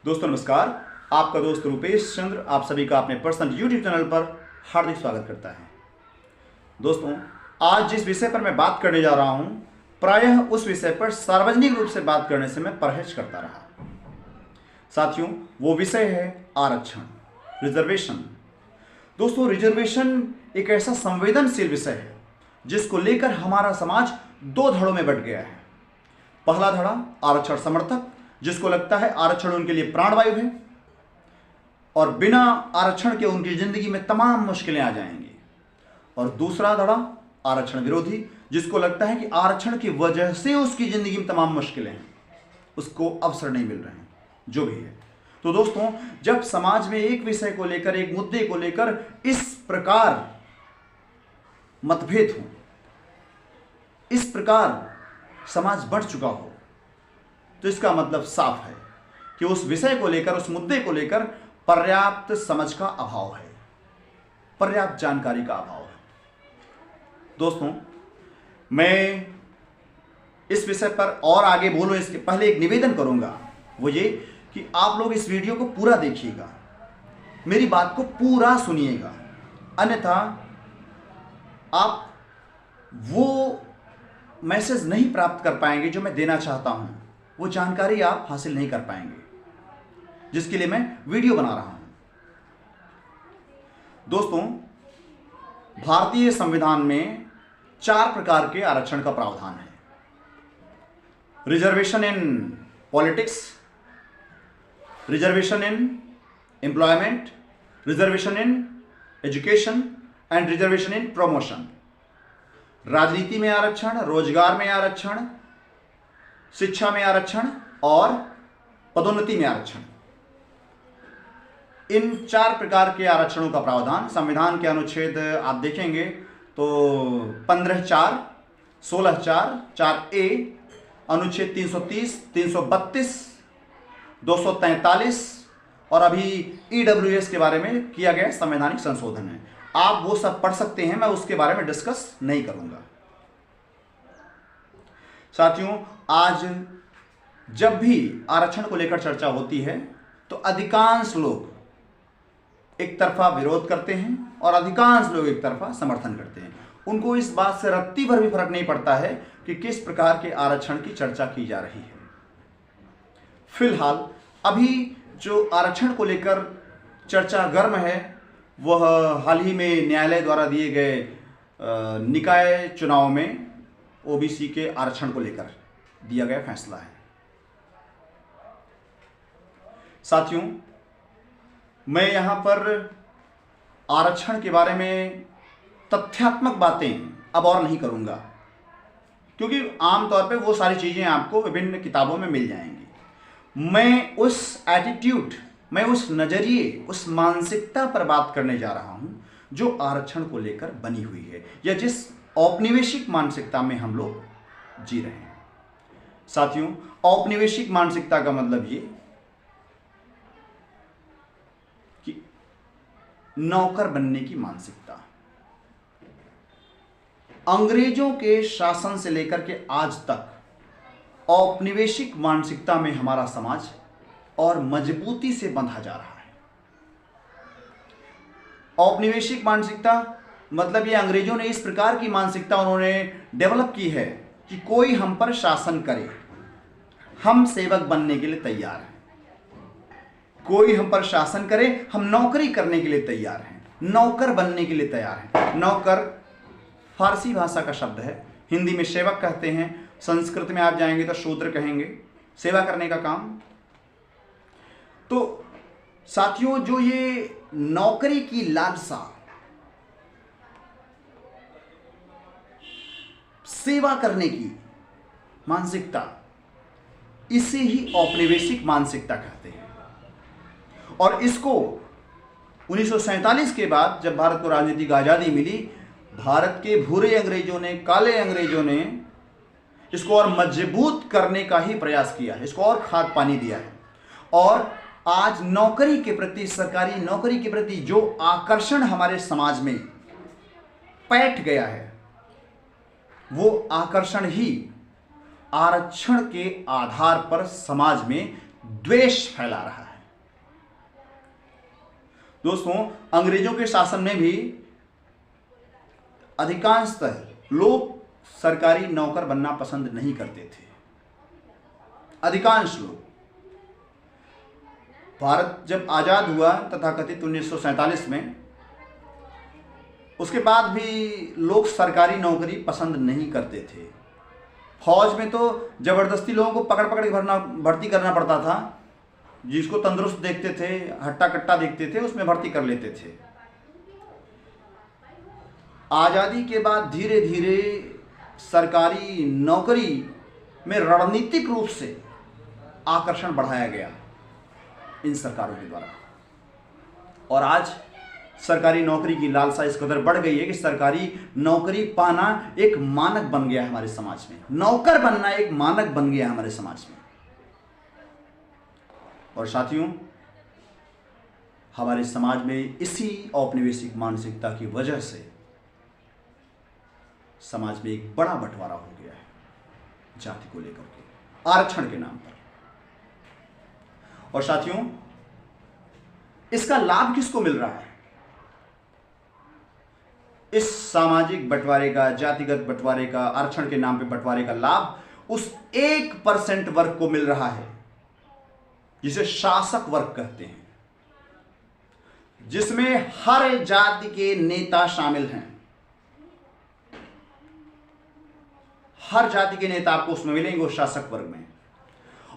दोस्तों नमस्कार। आपका दोस्त रूपेश चंद्र आप सभी का अपने पर्सनल यूट्यूब चैनल पर हार्दिक स्वागत करता है। दोस्तों आज जिस विषय पर मैं बात करने जा रहा हूं, प्रायः उस विषय पर सार्वजनिक रूप से बात करने से मैं परहेज करता रहा। साथियों वो विषय है आरक्षण, रिजर्वेशन। दोस्तों रिजर्वेशन एक ऐसा संवेदनशील विषय है जिसको लेकर हमारा समाज दो धड़ों में बंट गया है। पहला धड़ा आरक्षण समर्थक, जिसको लगता है आरक्षण उनके लिए प्राणवायु है और बिना आरक्षण के उनकी जिंदगी में तमाम मुश्किलें आ जाएंगी। और दूसरा धड़ा आरक्षण विरोधी, जिसको लगता है कि आरक्षण की वजह से उसकी जिंदगी में तमाम मुश्किलें हैं, उसको अवसर नहीं मिल रहे हैं, जो भी है। तो दोस्तों जब समाज में एक विषय को लेकर, एक मुद्दे को लेकर इस प्रकार मतभेद हो, इस प्रकार समाज बढ़ चुका हो, तो इसका मतलब साफ है कि उस विषय को लेकर, उस मुद्दे को लेकर पर्याप्त समझ का अभाव है, पर्याप्त जानकारी का अभाव है। दोस्तों मैं इस विषय पर और आगे बोलूं इसके पहले एक निवेदन करूंगा, वो ये कि आप लोग इस वीडियो को पूरा देखिएगा, मेरी बात को पूरा सुनिएगा, अन्यथा आप वो मैसेज नहीं प्राप्त कर पाएंगे जो मैं देना चाहता हूं, वो जानकारी आप हासिल नहीं कर पाएंगे, जिसके लिए मैं वीडियो बना रहा हूं। दोस्तों भारतीय संविधान में 4 प्रकार के आरक्षण का प्रावधान है। Reservation in politics, reservation in employment, reservation in education and reservation in promotion. राजनीति में आरक्षण, रोजगार में आरक्षण, शिक्षा में आरक्षण और पदोन्नति में आरक्षण। इन 4 प्रकार के आरक्षणों का प्रावधान संविधान के अनुच्छेद आप देखेंगे तो 15(4), 16(4), 4A, अनुच्छेद 330, 332, 243 और अभी EWS के बारे में किया गया संवैधानिक संशोधन है। आप वो सब पढ़ सकते हैं, मैं उसके बारे में डिस्कस नहीं करूंगा। साथियों आज जब भी आरक्षण को लेकर चर्चा होती है तो अधिकांश लोग एक तरफा विरोध करते हैं और अधिकांश लोग एक तरफा समर्थन करते हैं। उनको इस बात से रत्ती भर भी फर्क नहीं पड़ता है कि किस प्रकार के आरक्षण की चर्चा की जा रही है। फिलहाल अभी जो आरक्षण को लेकर चर्चा गर्म है वह हाल ही में न्यायालय द्वारा दिए गए निकाय चुनाव में ओबीसी के आरक्षण को लेकर दिया गया फैसला है। साथियों मैं यहां पर आरक्षण के बारे में तथ्यात्मक बातें अब और नहीं करूंगा, क्योंकि आमतौर पे वो सारी चीजें आपको विभिन्न किताबों में मिल जाएंगी। मैं उस एटीट्यूड, मैं उस नजरिए, उस मानसिकता पर बात करने जा रहा हूं जो आरक्षण को लेकर बनी हुई है, या जिस औपनिवेशिक मानसिकता में हम लोग जी रहे हैं। साथियों औपनिवेशिक मानसिकता का मतलब ये कि नौकर बनने की मानसिकता। अंग्रेजों के शासन से लेकर के आज तक औपनिवेशिक मानसिकता में हमारा समाज और मजबूती से बंधा जा रहा है। औपनिवेशिक मानसिकता मतलब ये अंग्रेजों ने इस प्रकार की मानसिकता उन्होंने डेवलप की है कि कोई हम पर शासन करे, हम सेवक बनने के लिए तैयार हैं। कोई हम पर शासन करे, हम नौकरी करने के लिए तैयार हैं, नौकर बनने के लिए तैयार हैं। नौकर फारसी भाषा का शब्द है, हिंदी में सेवक कहते हैं, संस्कृत में आप जाएंगे तो शूद्र कहेंगे, सेवा करने का काम। तो साथियों जो ये नौकरी की लालसा, सेवा करने की मानसिकता, इसे ही औपनिवेशिक मानसिकता कहते हैं। और इसको 1947 के बाद जब भारत को राजनीतिक आजादी मिली, भारत के भूरे अंग्रेजों ने, काले अंग्रेजों ने इसको और मजबूत करने का ही प्रयास किया है, इसको और खाद पानी दिया है। और आज नौकरी के प्रति, सरकारी नौकरी के प्रति जो आकर्षण हमारे समाज में पैठ गया है, वो आकर्षण ही आरक्षण के आधार पर समाज में द्वेष फैला रहा है। दोस्तों, अंग्रेजों के शासन में भी अधिकांशतः लोग सरकारी नौकर बनना पसंद नहीं करते थे। अधिकांश लोग। भारत जब आजाद हुआ तथाकथित 1947 में, उसके बाद भी लोग सरकारी नौकरी पसंद नहीं करते थे। फौज में तो जबरदस्ती लोगों को पकड़ पकड़ के भर्ती करना पड़ता था। जिसको तंदुरुस्त देखते थे, हट्टा कट्टा देखते थे, उसमें भर्ती कर लेते थे। आज़ादी के बाद धीरे धीरे सरकारी नौकरी में रणनीतिक रूप से आकर्षण बढ़ाया गया इन सरकारों के द्वारा, और आज सरकारी नौकरी की लालसा इस कदर बढ़ गई है कि सरकारी नौकरी पाना एक मानक बन गया है हमारे समाज में। नौकर बनना एक मानक बन गया है हमारे समाज में। और साथियों, हमारे समाज में इसी औपनिवेशिक मानसिकता की वजह से समाज में एक बड़ा बंटवारा हो गया है जाति को लेकर के, आरक्षण के नाम पर। और साथियों, इसका लाभ किसको मिल रहा है? इस सामाजिक बंटवारे का, जातिगत बंटवारे का, आरक्षण के नाम पे बंटवारे का लाभ उस 1% वर्ग को मिल रहा है जिसे शासक वर्ग कहते हैं, जिसमें हर जाति के नेता शामिल हैं। हर जाति के नेता आपको उसमें मिलेंगे, उस शासक वर्ग में।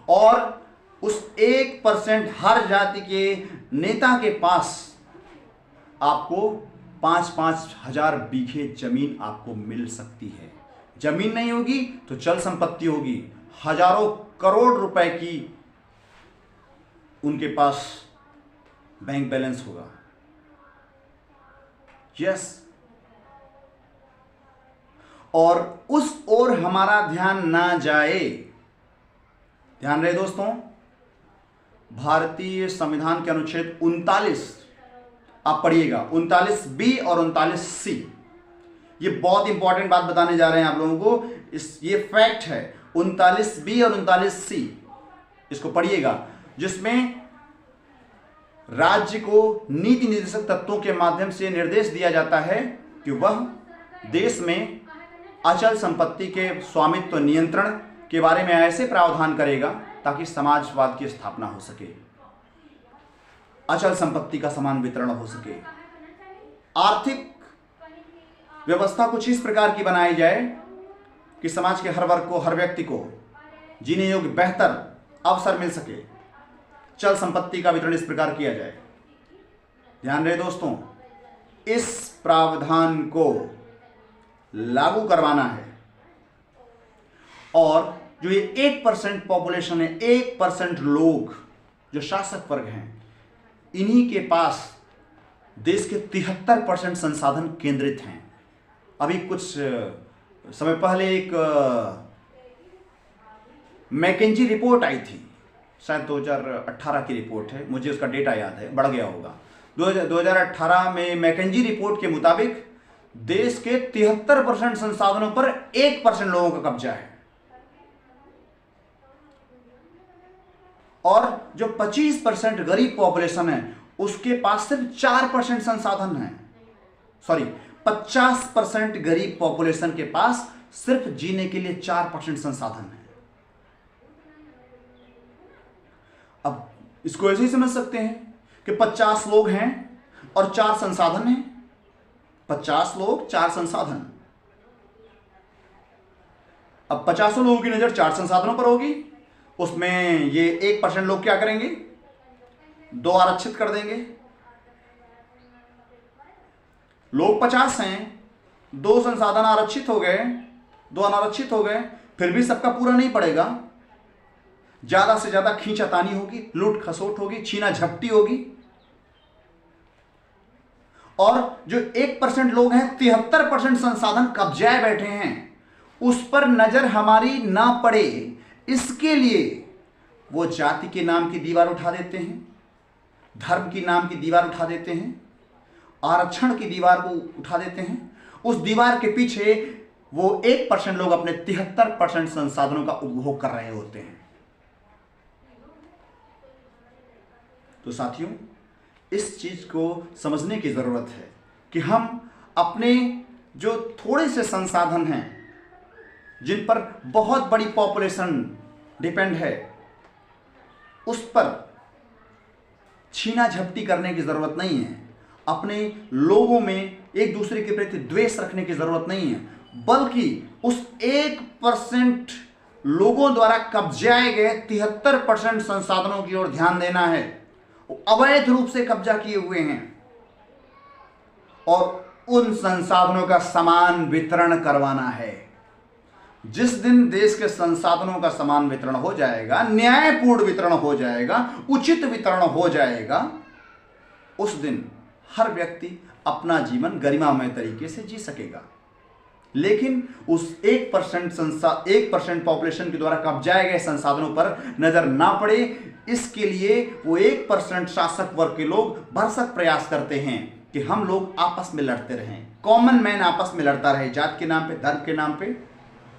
और उस 1% हर जाति के नेता के पास आपको 5-5 हजार बीघे जमीन आपको मिल सकती है। जमीन नहीं होगी तो चल संपत्ति होगी, हजारों करोड़ रुपए की उनके पास बैंक बैलेंस होगा। यस, और उस ओर हमारा ध्यान ना जाए। ध्यान रहे दोस्तों, भारतीय संविधान के अनुच्छेद 39 आप पढ़िएगा, 39B और 39C। ये बहुत इंपॉर्टेंट बात बताने जा रहे हैं आप लोगों को। ये फैक्ट है, 39B और 39C, इसको पढ़िएगा, जिसमें राज्य को नीति निर्देशक तत्वों के माध्यम से निर्देश दिया जाता है कि वह देश में अचल संपत्ति के स्वामित्व नियंत्रण के बारे में ऐसे प्रावधान करेगा ताकि समाजवाद की स्थापना हो सके, अचल संपत्ति का समान वितरण हो सके, आर्थिक व्यवस्था कुछ इस प्रकार की बनाई जाए कि समाज के हर वर्ग को, हर व्यक्ति को जीने योग्य बेहतर अवसर मिल सके, चल संपत्ति का वितरण इस प्रकार किया जाए। ध्यान रहे दोस्तों, इस प्रावधान को लागू करवाना है। और जो ये 1% पॉपुलेशन है, 1% लोग जो शासक वर्ग हैं, इन्हीं के पास देश के 73% संसाधन केंद्रित हैं। अभी कुछ समय पहले एक मैकेंजी रिपोर्ट आई थी, शायद 2018 की रिपोर्ट है, मुझे उसका डेटा याद है, बढ़ गया होगा। 2018 में मैकेंजी रिपोर्ट के मुताबिक देश के 73% संसाधनों पर 1% लोगों का कब्जा है, और जो 25% गरीब पॉपुलेशन है उसके पास सिर्फ 4% संसाधन है। सॉरी, 50% गरीब पॉपुलेशन के पास सिर्फ जीने के लिए 4% संसाधन है। अब इसको ऐसे ही समझ सकते हैं कि 50 लोग हैं और 4 संसाधन हैं। 50 लोग, 4 संसाधन। अब 50 लोगों की नजर 4 संसाधनों पर होगी, उसमें ये 1% लोग क्या करेंगे? 2 आरक्षित कर देंगे। लोग 50 हैं, 2 संसाधन आरक्षित हो गए, 2 अनारक्षित हो गए, फिर भी सबका पूरा नहीं पड़ेगा। ज्यादा से ज्यादा खींचातानी होगी, लूट खसोट होगी, छीना झपटी होगी। और जो 1% लोग हैं, 73% संसाधन कब्जाए बैठे हैं, उस पर नजर हमारी ना पड़े, इसके लिए वो जाति के नाम की दीवार उठा देते हैं, धर्म की नाम की दीवार उठा देते हैं, आरक्षण की दीवार को उठा देते हैं। उस दीवार के पीछे वो 1% लोग अपने 73% संसाधनों का उपभोग कर रहे होते हैं। तो साथियों, इस चीज़ को समझने की ज़रूरत है कि हम अपने जो थोड़े से संसाधन हैं, जिन पर बहुत बड़ी पॉपुलेशन डिपेंड है, उस पर छीना झपटी करने की ज़रूरत नहीं है। अपने लोगों में एक दूसरे के प्रति द्वेष रखने की ज़रूरत नहीं है, बल्कि उस 1% लोगों द्वारा कब्जाए गए 73% संसाधनों की ओर ध्यान देना है। वो अवैध रूप से कब्जा किए हुए हैं और उन संसाधनों का समान वितरण करवाना है। जिस दिन देश के संसाधनों का समान वितरण हो जाएगा, न्यायपूर्ण वितरण हो जाएगा, उचित वितरण हो जाएगा, उस दिन हर व्यक्ति अपना जीवन गरिमामय तरीके से जी सकेगा। लेकिन उस 1% पॉपुलेशन के द्वारा कब्जाए गए संसाधनों पर नजर ना पड़े, इसके लिए वो 1% शासक वर्ग के लोग भरसक प्रयास करते हैं कि हम लोग आपस में लड़ते रहें, कॉमन मैन आपस में लड़ता रहे, जात के नाम पे, धर्म के नाम पे,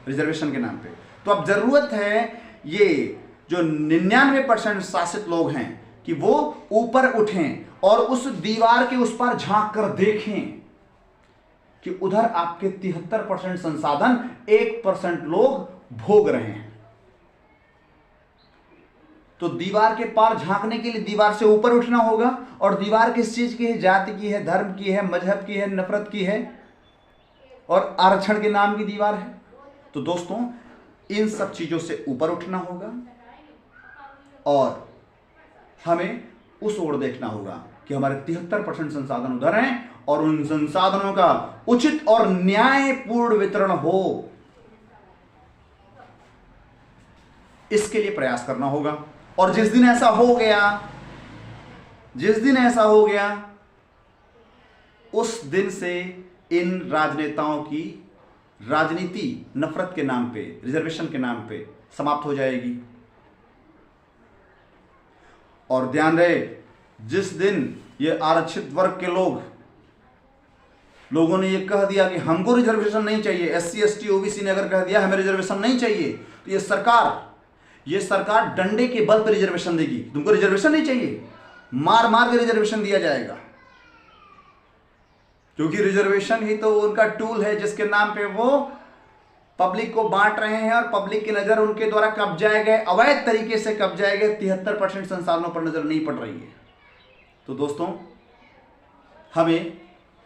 रिजर्वेशन के नाम पे। तो अब जरूरत है ये जो 99% शासित लोग हैं कि वो ऊपर उठें और उस दीवार के उस पार झांक कर देखें कि उधर आपके 73% संसाधन 1% लोग भोग रहे हैं। तो दीवार के पार झांकने के लिए दीवार से ऊपर उठना होगा। और दीवार किस चीज की है? जाति की है, धर्म की है, मजहब की है, नफरत की है और आरक्षण के नाम की दीवार है। तो दोस्तों, इन सब चीजों से ऊपर उठना होगा और हमें उस ओर देखना होगा कि हमारे 73% संसाधन उधर हैं और उन संसाधनों का उचित और न्यायपूर्ण वितरण हो, इसके लिए प्रयास करना होगा। और जिस दिन ऐसा हो गया, उस दिन से इन राजनेताओं की राजनीति नफरत के नाम पे, रिजर्वेशन के नाम पे समाप्त हो जाएगी। और ध्यान रहे, जिस दिन ये आरक्षित वर्ग के लोगों ने ये कह दिया कि हमको रिजर्वेशन नहीं चाहिए, SC ST OBC ने अगर कह दिया हमें रिजर्वेशन नहीं चाहिए, तो ये सरकार डंडे के बल पर रिजर्वेशन देगी। तुमको रिजर्वेशन नहीं चाहिए, मार मार के रिजर्वेशन दिया जाएगा, क्योंकि रिजर्वेशन ही तो उनका टूल है जिसके नाम पे वो पब्लिक को बांट रहे हैं और पब्लिक की नजर उनके द्वारा कब्जाए गए, अवैध तरीके से कब्जाए गए 73% संसाधनों पर नजर नहीं पड़ रही है। तो दोस्तों, हमें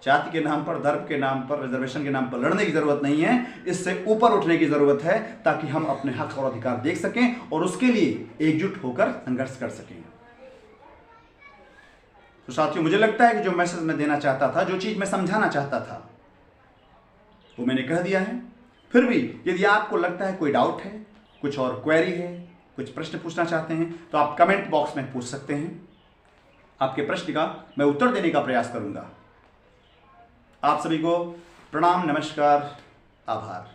जाति के नाम पर, धर्म के नाम पर, रिजर्वेशन के नाम पर लड़ने की जरूरत नहीं है, इससे ऊपर उठने की जरूरत है ताकि हम अपने हक और अधिकार देख सकें और उसके लिए एकजुट होकर संघर्ष कर सकें। तो साथियों, मुझे लगता है कि जो मैसेज मैं देना चाहता था, जो चीज मैं समझाना चाहता था, वो मैंने कह दिया है। फिर भी यदि आपको लगता है कोई डाउट है, कुछ और क्वेरी है, कुछ प्रश्न पूछना चाहते हैं, तो आप कमेंट बॉक्स में पूछ सकते हैं। आपके प्रश्न का मैं उत्तर देने का प्रयास करूंगा। आप सभी को प्रणाम, नमस्कार, आभार।